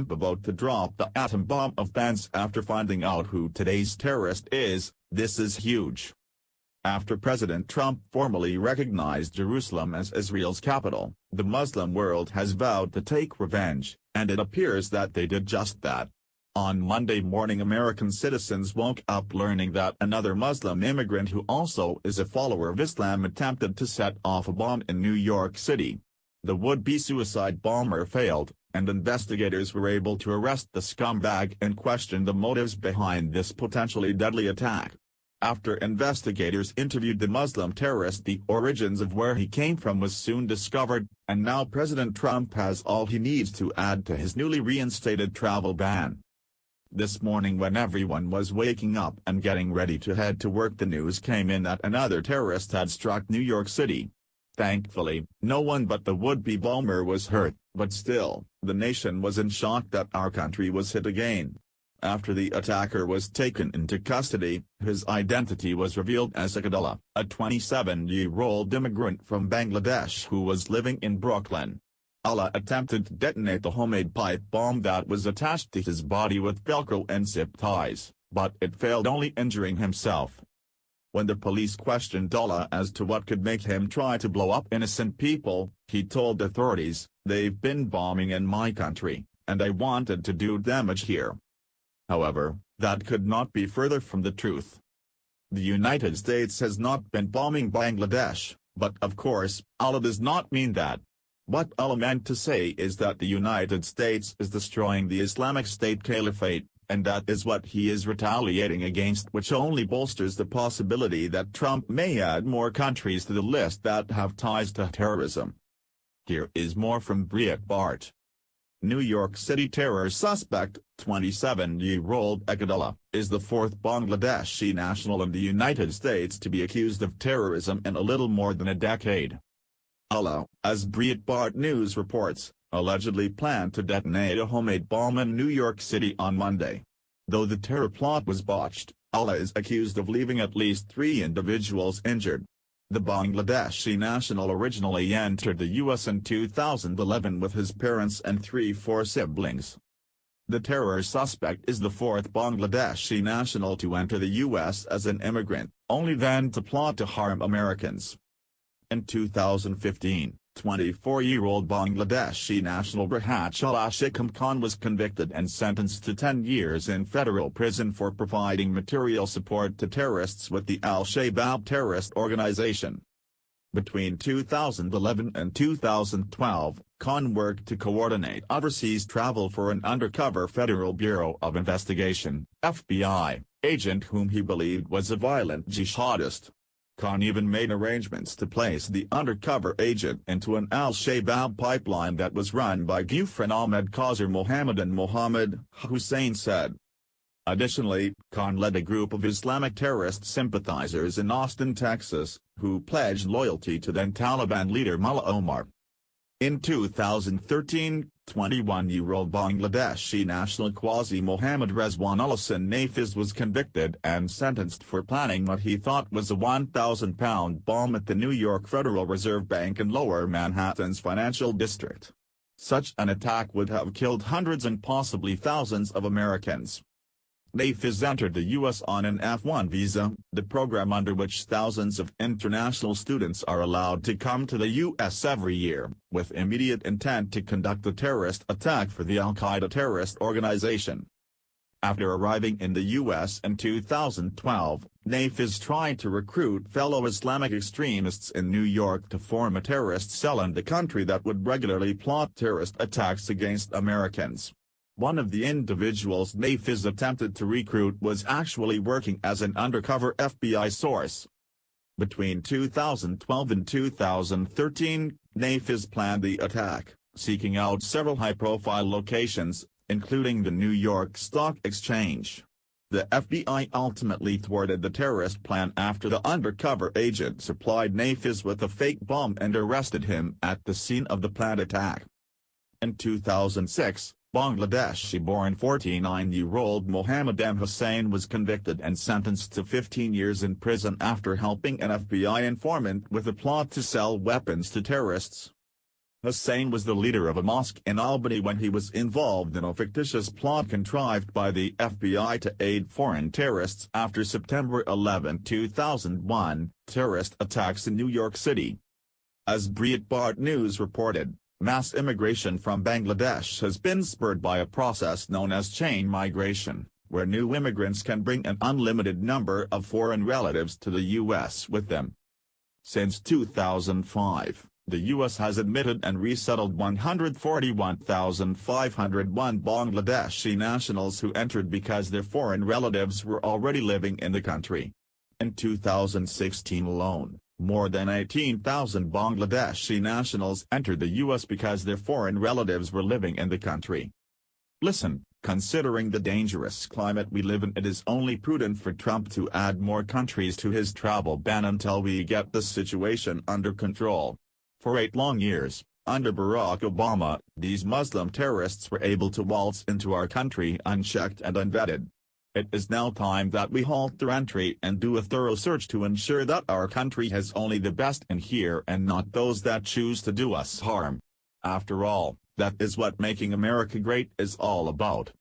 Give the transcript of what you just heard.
Trump about to drop the atom bomb offense after finding out who today's terrorist is. This is huge. After President Trump formally recognized Jerusalem as Israel's capital, the Muslim world has vowed to take revenge, and it appears that they did just that. On Monday morning, American citizens woke up learning that another Muslim immigrant who also is a follower of Islam attempted to set off a bomb in New York City. The would-be suicide bomber failed, and investigators were able to arrest the scumbag and question the motives behind this potentially deadly attack. After investigators interviewed the Muslim terrorist, the origins of where he came from was soon discovered, and now President Trump has all he needs to add to his newly reinstated travel ban. This morning, when everyone was waking up and getting ready to head to work, the news came in that another terrorist had struck New York City. Thankfully, no one but the would-be bomber was hurt, but still, the nation was in shock that our country was hit again. After the attacker was taken into custody, his identity was revealed as Akayed Ullah, a 27-year-old immigrant from Bangladesh who was living in Brooklyn. Ullah attempted to detonate the homemade pipe bomb that was attached to his body with velcro and zip ties, but it failed, only injuring himself. When the police questioned Ullah as to what could make him try to blow up innocent people, he told authorities, "They've been bombing in my country, and I wanted to do damage here." However, that could not be further from the truth. The United States has not been bombing Bangladesh, but of course, Ullah does not mean that. What Ullah meant to say is that the United States is destroying the Islamic State Caliphate, and that is what he is retaliating against, which only bolsters the possibility that Trump may add more countries to the list that have ties to terrorism. Here is more from Breitbart. New York City terror suspect, 27-year-old Akayed Ullah, is the fourth Bangladeshi national in the United States to be accused of terrorism in a little more than a decade. Ullah, as Breitbart News reports, allegedly planned to detonate a homemade bomb in New York City on Monday. Though the terror plot was botched, Ullah is accused of leaving at least 3 individuals injured. The Bangladeshi national originally entered the U.S. in 2011 with his parents and 4 siblings. The terror suspect is the fourth Bangladeshi national to enter the U.S. as an immigrant, only then to plot to harm Americans. In 2015, 24-year-old Bangladeshi national Rahatullah Shikam Khan was convicted and sentenced to 10 years in federal prison for providing material support to terrorists with the Al-Shabaab terrorist organization. Between 2011 and 2012, Khan worked to coordinate overseas travel for an undercover Federal Bureau of Investigation (FBI) agent whom he believed was a violent jihadist. Khan even made arrangements to place the undercover agent into an Al-Shabaab pipeline that was run by Gufran Ahmed Khazar Mohammed and Mohammed Hussein said. Additionally, Khan led a group of Islamic terrorist sympathizers in Austin, Texas, who pledged loyalty to then Taliban leader Mullah Omar. In 2013, 21-year-old Bangladeshi national Qazi Mohammad Rezwan Ulhasan Nafiz was convicted and sentenced for planning what he thought was a 1,000-pound bomb at the New York Federal Reserve Bank in Lower Manhattan's financial district. Such an attack would have killed hundreds and possibly thousands of Americans. Nafiz entered the U.S. on an F-1 visa, the program under which thousands of international students are allowed to come to the U.S. every year, with immediate intent to conduct a terrorist attack for the Al-Qaeda terrorist organization. After arriving in the U.S. in 2012, Nafiz tried to recruit fellow Islamic extremists in New York to form a terrorist cell in the country that would regularly plot terrorist attacks against Americans. One of the individuals Nafiz attempted to recruit was actually working as an undercover FBI source. Between 2012 and 2013, Nafiz planned the attack, seeking out several high-profile locations, including the New York Stock Exchange. The FBI ultimately thwarted the terrorist plan after the undercover agent supplied Nafiz with a fake bomb and arrested him at the scene of the planned attack. In 2006, Bangladeshi-born 49-year-old Mohammed M. Hussein was convicted and sentenced to 15 years in prison after helping an FBI informant with a plot to sell weapons to terrorists. Hussein was the leader of a mosque in Albany when he was involved in a fictitious plot contrived by the FBI to aid foreign terrorists after September 11, 2001, terrorist attacks in New York City. As Breitbart News reported, mass immigration from Bangladesh has been spurred by a process known as chain migration, where new immigrants can bring an unlimited number of foreign relatives to the U.S. with them. Since 2005, the U.S. has admitted and resettled 141,501 Bangladeshi nationals who entered because their foreign relatives were already living in the country. In 2016 alone, more than 18,000 Bangladeshi nationals entered the U.S. because their foreign relatives were living in the country. Listen, considering the dangerous climate we live in, it is only prudent for Trump to add more countries to his travel ban until we get the situation under control. For 8 long years, under Barack Obama, these Muslim terrorists were able to waltz into our country unchecked and unvetted. It is now time that we halt their entry and do a thorough search to ensure that our country has only the best in here and not those that choose to do us harm. After all, that is what making America great is all about.